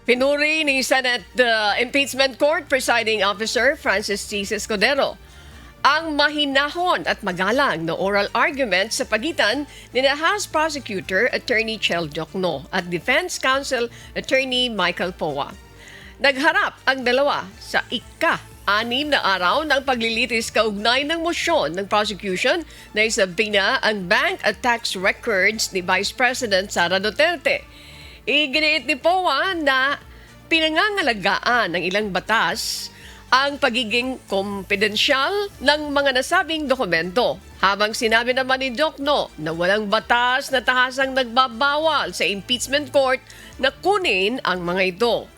Pinuri ni Senate Impeachment Court Presiding Officer Francis T. Escudero ang mahinahon at magalang na oral argument sa pagitan ni House Prosecutor Attorney Chel Diokno at Defense Counsel Attorney Michael Poa. Nagharap ang dalawa sa ika-6 na araw ng paglilitis kaugnay ng mosyon ng prosecution na isabina ang bank at tax records ni Vice President Sara Duterte. Iginiit ni Poa na pinangangalagaan ng ilang batas ang pagiging kompedensyal ng mga nasabing dokumento. Habang sinabi naman ni Diokno na walang batas na tahasang nagbabawal sa impeachment court na kunin ang mga ito.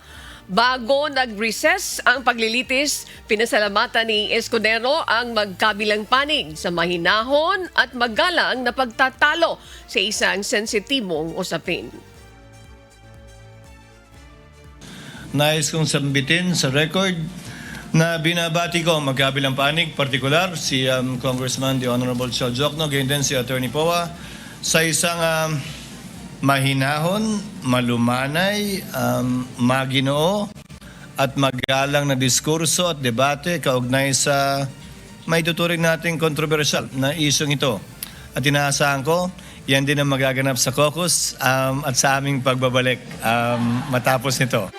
Bago nag-recess ang paglilitis, pinasalamatan ni Escudero ang magkabilang panig sa mahinahon at magalang na pagtatalo sa isang sensitibong usapin. Nais kong sambitin sa record na binabati ko ang magkabilang panig, partikular si Congressman the Honorable Chel Diokno, gayon din si Attorney Poa, sa isang mahinahon, malumanay, maginoo at magalang na diskurso at debate kaugnay sa may tuturing nating kontrobersyal na isyong ito. At inaasahan ko, yan din ang magaganap sa caucus at sa aming pagbabalik matapos nito.